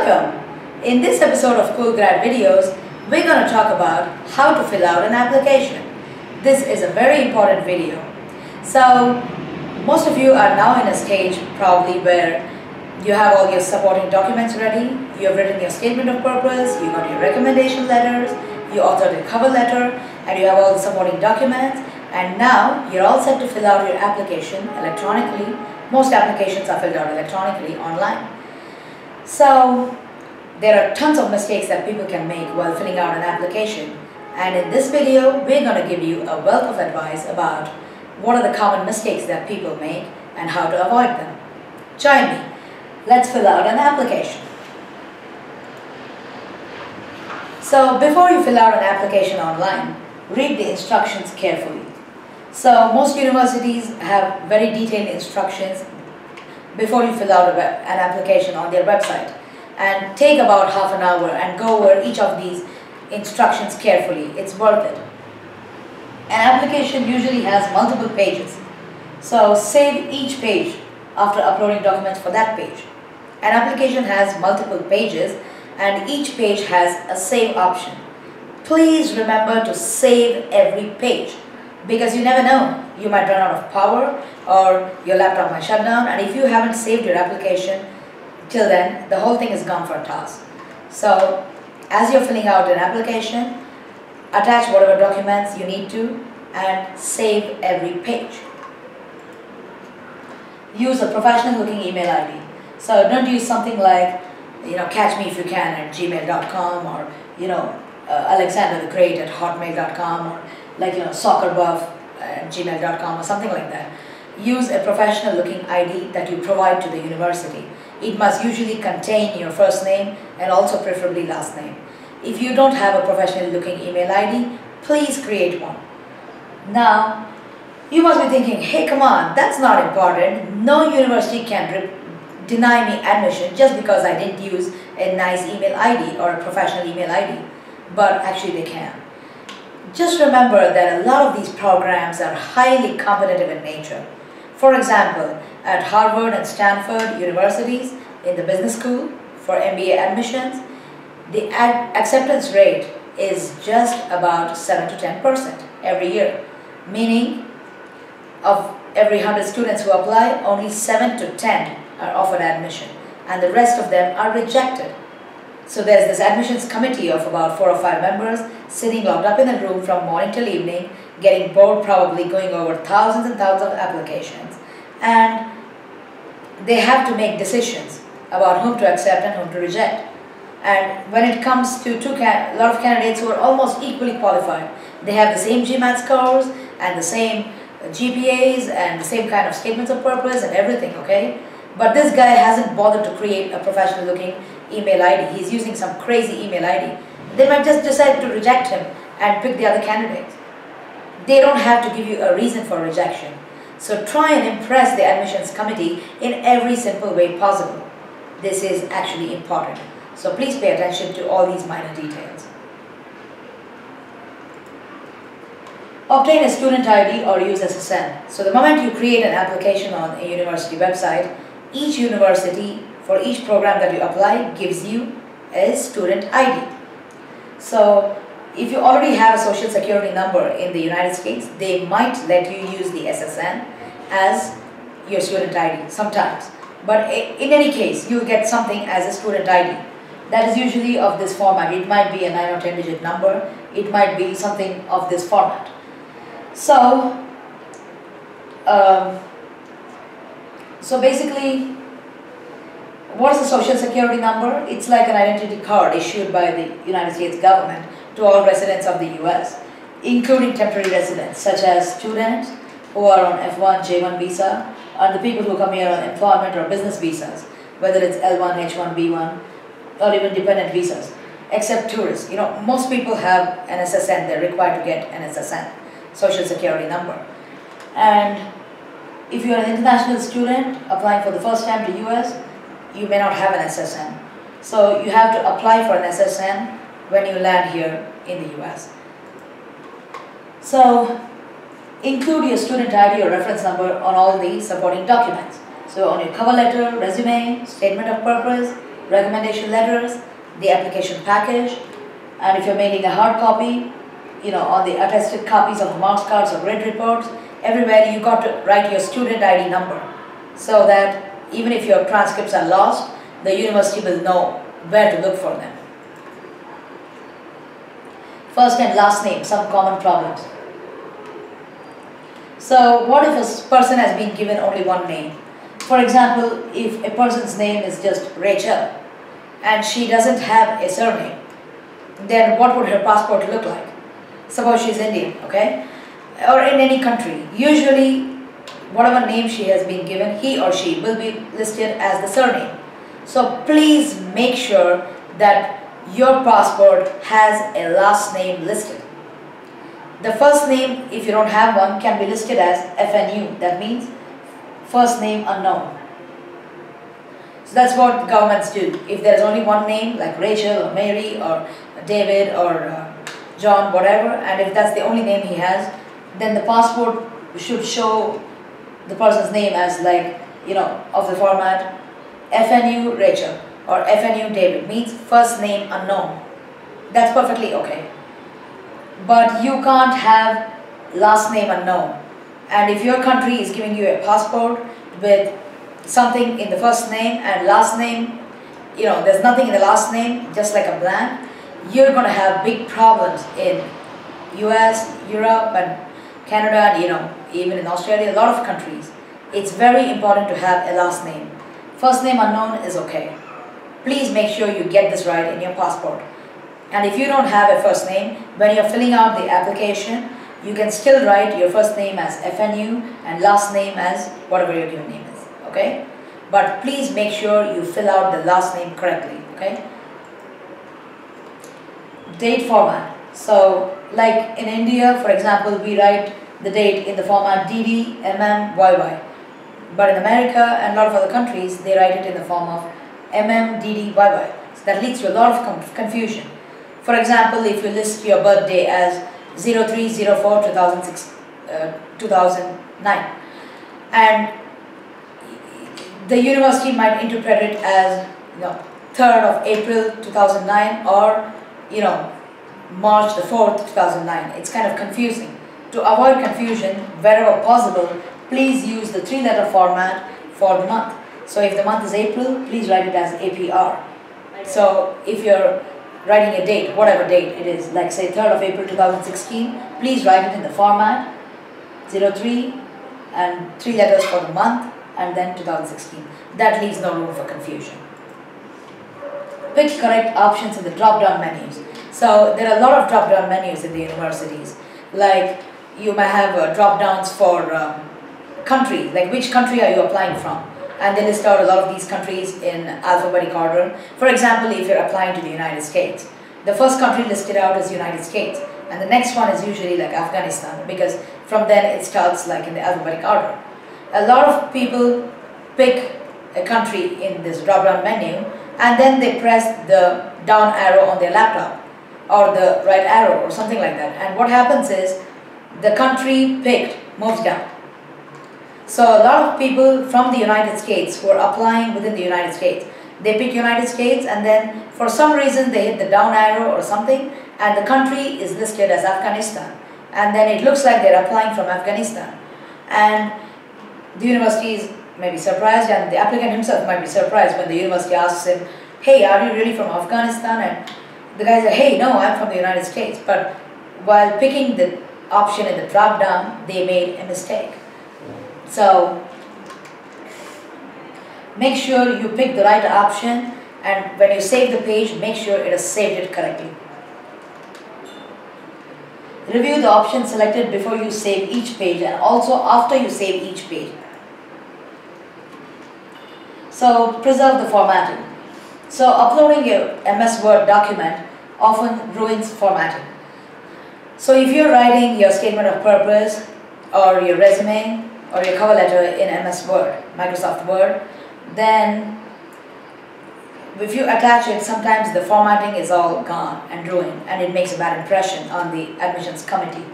Welcome! In this episode of Coolgrad videos, we're going to talk about how to fill out an application. This is a very important video. So, most of you are now in a stage probably where you have all your supporting documents ready, you have written your statement of purpose, you got your recommendation letters, you authored a cover letter, and you have all the supporting documents, and now you're all set to fill out your application electronically. Most applications are filled out electronically online. So, there are tons of mistakes that people can make while filling out an application, and in this video we're going to give you a wealth of advice about what are the common mistakes that people make and how to avoid them. Join me. Let's fill out an application. So before you fill out an application online, read the instructions carefully. So most universities have very detailed instructions before you fill out an application on their website, and take about half an hour and go over each of these instructions carefully. It's worth it. An application usually has multiple pages, so save each page after uploading documents for that page. An application has multiple pages and each page has a save option. Please remember to save every page, because you never know, you might run out of power or your laptop might shut down, and if you haven't saved your application till then, the whole thing is gone for a toss. So as you're filling out an application, attach whatever documents you need to and save every page. Use a professional looking email ID. So don't use something like, catchmeifyoucan@gmail.com or Alexander the Great @hotmail.com or soccerbuff@gmail.com or something like that. Use a professional looking ID that you provide to the university. It must usually contain your first name and also preferably last name. If you don't have a professional looking email ID, please create one. Now, you must be thinking, hey, come on, that's not important. No university can deny me admission just because I didn't use a nice email ID or a professional email ID. But actually they can. Just remember that a lot of these programs are highly competitive in nature. For example, at Harvard and Stanford universities in the business school for MBA admissions, the acceptance rate is just about 7 to 10% every year, meaning of every 100 students who apply, only 7 to 10 are offered admission and the rest of them are rejected. So there's this admissions committee of about 4 or 5 members sitting locked up in a room from morning till evening, getting bored probably, going over thousands and thousands of applications, and they have to make decisions about whom to accept and whom to reject. And when it comes to a lot of candidates who are almost equally qualified, they have the same GMAT scores and the same GPAs and the same kind of statements of purpose and everything, okay? But this guy hasn't bothered to create a professional looking email ID. He's using some crazy email ID. They might just decide to reject him and pick the other candidates. They don't have to give you a reason for rejection. So try and impress the admissions committee in every simple way possible. This is actually important. So please pay attention to all these minor details. Obtain a student ID or use SSN. So the moment you create an application on a university website, each university for each program that you apply gives you a student ID. So if you already have a social security number in the United States, they might let you use the SSN as your student ID sometimes. But in any case, you'll get something as a student ID. That is usually of this format. It might be a 9 or 10 digit number. It might be something of this format. So basically, what is a social security number? It's like an identity card issued by the United States government to all residents of the US, including temporary residents, such as students who are on F1, J1 visa, and the people who come here on employment or business visas, whether it's L1, H1, B1, or even dependent visas, except tourists. Most people have an SSN. They're required to get an SSN, social security number. And if you're an international student applying for the first time to US, you may not have an SSN. So you have to apply for an SSN when you land here in the US. So include your student ID or reference number on all the supporting documents. So on your cover letter, resume, statement of purpose, recommendation letters, the application package, and if you're mailing a hard copy, on the attested copies of the marks cards or grade reports, everywhere you got to write your student ID number, so that even if your transcripts are lost, the university will know where to look for them. First and last name, some common problems. So what if a person has been given only one name? For example, if a person's name is just Rachel and she doesn't have a surname, then what would her passport look like? Suppose she's Indian, okay? Or in any country. Usually, whatever name she has been given, he or she will be listed as the surname. So please make sure that your passport has a last name listed. The first name, if you don't have one, can be listed as FNU. That means first name unknown. So that's what governments do. If there's only one name, like Rachel or Mary or David or John, whatever, and if that's the only name he has, then the passport should show the person's name as of the format FNU Rachel or FNU David, means first name unknown. That's perfectly okay. But you can't have last name unknown. And if your country is giving you a passport with something in the first name and last name, there's nothing in the last name, just like a blank, you're going to have big problems in US, Europe and Canada and even in Australia, a lot of countries. It's very important to have a last name. First name unknown is okay. Please make sure you get this right in your passport. And if you don't have a first name, when you're filling out the application, you can still write your first name as FNU and last name as whatever your given name is, okay? But please make sure you fill out the last name correctly, okay? Date format. So, like in India, for example, we write the date in the format DD, MM, YY. But in America and a lot of other countries, they write it in the form of MM, DD, YY. So that leads to a lot of confusion. For example, if you list your birthday as 0304 2009, and the university might interpret it as 3rd of April 2009 or March the 4th 2009. It's kind of confusing. To avoid confusion, wherever possible, please use the 3-letter format for the month. So if the month is April, please write it as APR. So if you're writing a date, whatever date it is, like say 3rd of April 2016, please write it in the format 03 and 3 letters for the month and then 2016. That leaves no room for confusion. Pick correct options in the drop-down menus. So there are a lot of drop-down menus in the universities. Like you may have drop-downs for country, like which country are you applying from? And they list out a lot of these countries in alphabetic order. For example, if you're applying to the United States, the first country listed out is United States, and the next one is usually like Afghanistan, because from then it starts like in the alphabetic order. A lot of people pick a country in this drop-down menu, and then they press the down arrow on their laptop, or the right arrow, or something like that. And what happens is, the country picked moves down. So a lot of people from the United States who are applying within the United States, they pick United States and then for some reason they hit the down arrow or something and the country is listed as Afghanistan. And then it looks like they're applying from Afghanistan. And the university may be surprised and the applicant himself might be surprised when the university asks him, hey, are you really from Afghanistan? And the guy says, hey, no, I'm from the United States. But while picking the option in the drop down, they made a mistake. So make sure you pick the right option, and when you save the page, make sure it has saved it correctly. Review the option selected before you save each page and also after you save each page. So preserve the formatting. So uploading a MS Word document often ruins formatting. So if you're writing your statement of purpose or your resume or your cover letter in MS Word, Microsoft Word, then if you attach it, sometimes the formatting is all gone and ruined and it makes a bad impression on the admissions committee.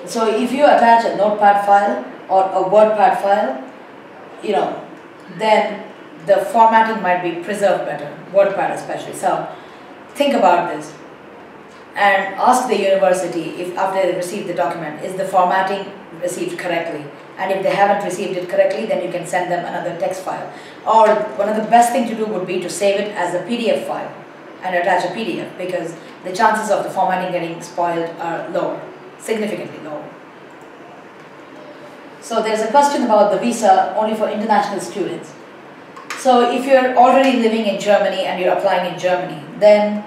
So if you attach a notepad file or a WordPad file, then the formatting might be preserved better, WordPad especially. So think about this and ask the university if after they receive the document, is the formatting received correctly? And if they haven't received it correctly, then you can send them another text file. Or one of the best thing to do would be to save it as a PDF file and attach a PDF, because the chances of the formatting getting spoiled are lower, significantly lower. So there's a question about the visa only for international students. So if you're already living in Germany and you're applying in Germany, then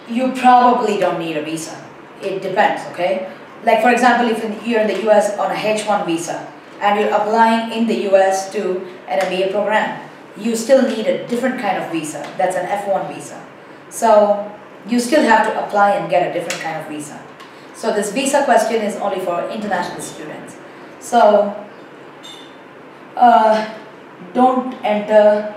you probably don't need a visa. It depends, okay? Like for example, if you're in the US on a H1 visa and you're applying in the US to an MBA program, you still need a different kind of visa. That's an F1 visa. So you still have to apply and get a different kind of visa. So this visa question is only for international students. So don't enter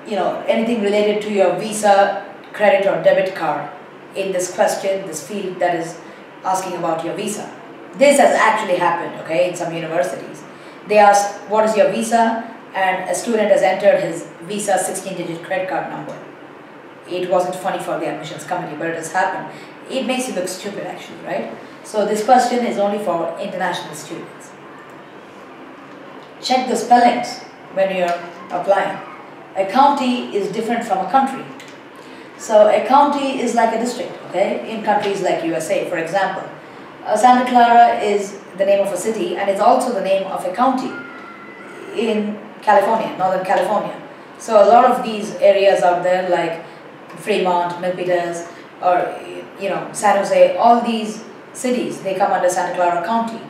anything related to your visa, credit or debit card in this question, this field that is asking about your visa. This has actually happened, okay, in some universities. They ask, what is your visa? And a student has entered his visa 16-digit credit card number. It wasn't funny for the admissions committee, but it has happened. It makes you look stupid actually, right? So this question is only for international students. Check the spellings when you're applying. A county is different from a country. So a county is like a district, okay, in countries like USA, for example. Santa Clara is the name of a city and it's also the name of a county in California, Northern California. So a lot of these areas out there like Fremont, Milpitas, or San Jose, all these cities, they come under Santa Clara County.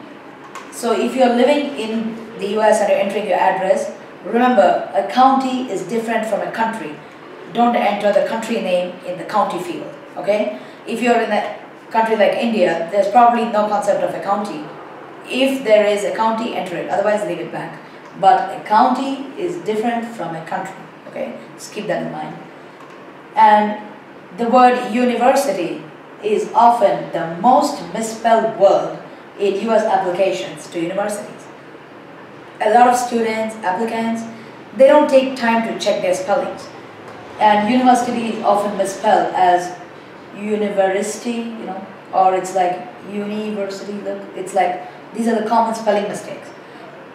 So if you're living in the US and you're entering your address, remember a county is different from a country. Don't enter the country name in the county field, okay? If you're in a country like India, there's probably no concept of a county. If there is a county, enter it, otherwise leave it blank. But a county is different from a country, okay? Just keep that in mind. And the word university is often the most misspelled word in US applications to universities. A lot of students, applicants, they don't take time to check their spellings. And university is often misspelled as university, or it's like university, it's like, these are the common spelling mistakes.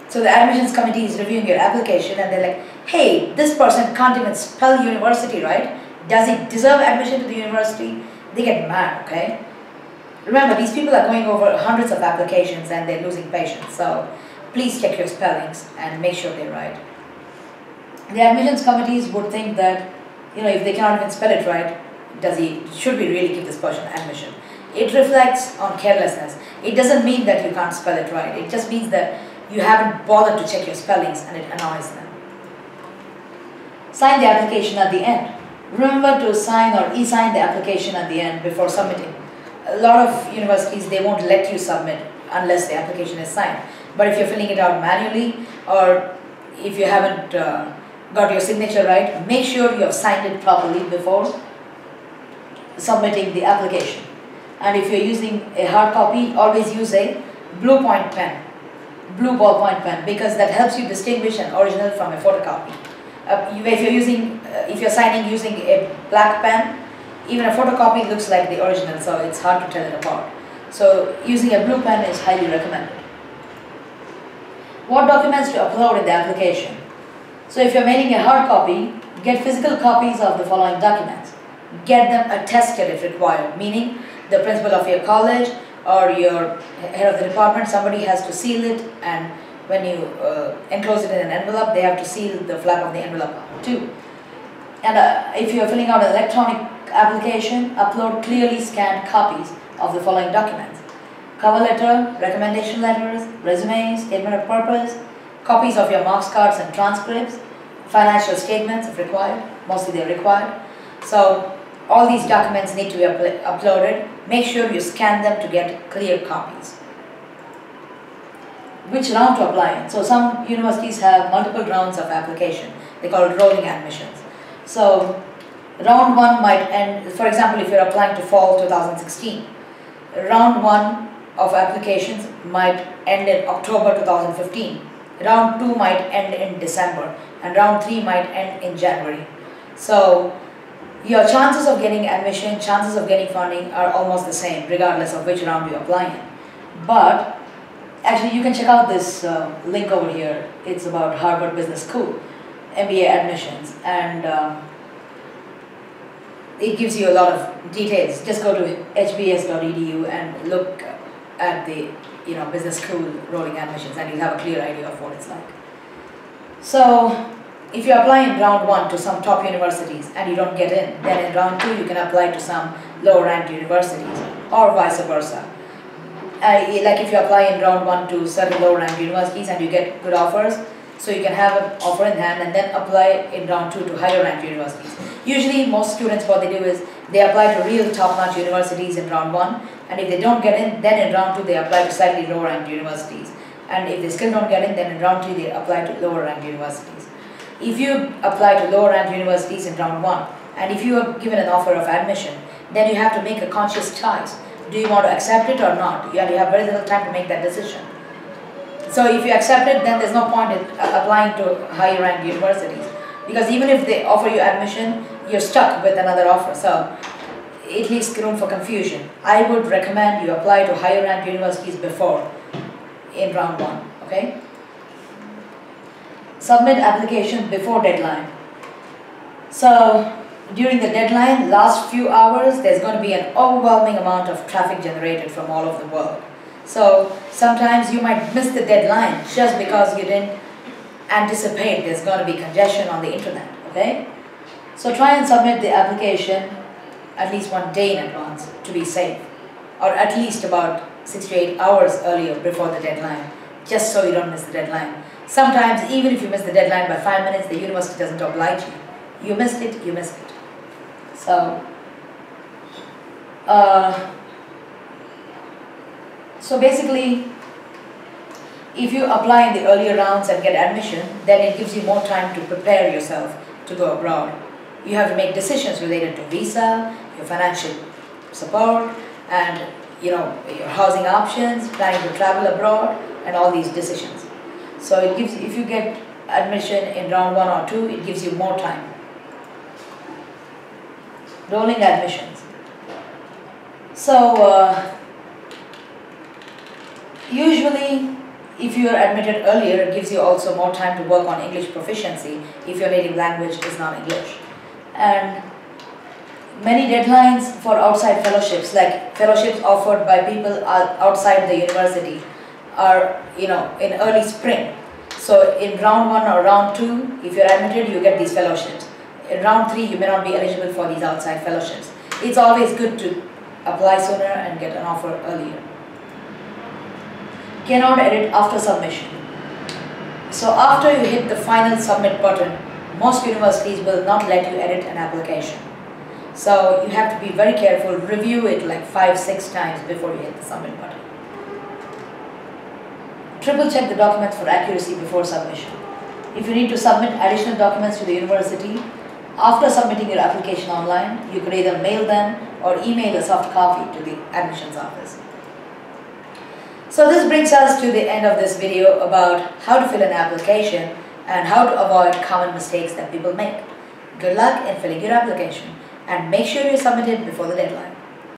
So the admissions committee is reviewing your application and they're like, hey, this person can't even spell university right. Does he deserve admission to the university? They get mad, okay? Remember, these people are going over hundreds of applications and they're losing patience. So please check your spellings and make sure they're right. The admissions committees would think that, if they cannot even spell it right, should we really give this person admission? It reflects on carelessness. It doesn't mean that you can't spell it right. It just means that you haven't bothered to check your spellings and it annoys them. Sign the application at the end. Remember to sign or e-sign the application at the end before submitting. A lot of universities, they won't let you submit unless the application is signed. But if you're filling it out manually, or if you haven't got your signature right, make sure you have signed it properly before submitting the application. And if you're using a hard copy, always use a blue point pen, blue ballpoint pen, because that helps you distinguish an original from a photocopy. If you're signing using a black pen, even a photocopy looks like the original, so it's hard to tell it apart. So using a blue pen is highly recommended. What documents to upload in the application? So if you're mailing a hard copy, get physical copies of the following documents. Get them attested if required, meaning the principal of your college or your head of the department, somebody has to seal it, and when you enclose it in an envelope, they have to seal the flap of the envelope too. And if you're filling out an electronic application, upload clearly scanned copies of the following documents: cover letter, recommendation letters, resumes, statement of purpose, copies of your marks cards and transcripts, financial statements if required, mostly they're required. So all these documents need to be uploaded. Make sure you scan them to get clear copies. Which round to apply in? So some universities have multiple rounds of application. They call it rolling admissions. So round 1 might end, for example, if you're applying to fall 2016, round 1 of applications might end in October 2015. Round 2 might end in December, and round 3 might end in January. So your chances of getting admission, chances of getting funding are almost the same regardless of which round you apply in. But actually you can check out this link over here. It's about Harvard Business School MBA admissions, and it gives you a lot of details. Just go to hbs.edu and look at the business school rolling admissions, and you'll have a clear idea of what it's like. So if you apply in round 1 to some top universities and you don't get in, then in round 2 you can apply to some lower ranked universities, or vice versa. Like if you apply in round 1 to certain lower ranked universities and you get good offers, so you can have an offer in hand and then apply in round 2 to higher ranked universities. Usually most students, what they do is they apply to real top-notch universities in round 1, and if they don't get in, then in round 2 they apply to slightly lower ranked universities. And if they still don't get in, then in round 3 they apply to lower ranked universities. If you apply to lower ranked universities in round 1, and if you are given an offer of admission, then you have to make a conscious choice. Do you want to accept it or not? You have very little time to make that decision. So if you accept it, then there's no point in applying to higher ranked universities, because even if they offer you admission, you're stuck with another offer. So it leaves room for confusion. I would recommend you apply to higher ranked universities before in round 1. Okay? Submit application before deadline. So during the deadline, last few hours, there's going to be an overwhelming amount of traffic generated from all over the world. So sometimes you might miss the deadline just because you didn't anticipate there's going to be congestion on the internet. Okay? So try and submit the application at least 1 day in advance to be safe, or at least about 6 to 8 hours earlier before the deadline, just so you don't miss the deadline. Sometimes even if you miss the deadline by 5 minutes, the university doesn't oblige you. You missed it, you missed it. So basically, if you apply in the earlier rounds and get admission, then it gives you more time to prepare yourself to go abroad. You have to make decisions related to visa, your financial support, and your housing options, planning to travel abroad, and all these decisions. So it gives, if you get admission in round 1 or 2, it gives you more time. Rolling admissions. So usually if you are admitted earlier, it gives you also more time to work on English proficiency if your native language is not English. And many deadlines for outside fellowships, like fellowships offered by people outside the university, are in early spring. So in round 1 or round 2, if you're admitted, you get these fellowships. In round 3, you may not be eligible for these outside fellowships. It's always good to apply sooner and get an offer earlier. Cannot edit after submission. So after you hit the final submit button, most universities will not let you edit an application. So you have to be very careful, review it like 5-6 times before you hit the submit button. Triple check the documents for accuracy before submission. If you need to submit additional documents to the university, after submitting your application online, you could either mail them or email a soft copy to the admissions office. So this brings us to the end of this video about how to fill an application and how to avoid common mistakes that people make. Good luck in filling your application, and make sure you submit it before the deadline.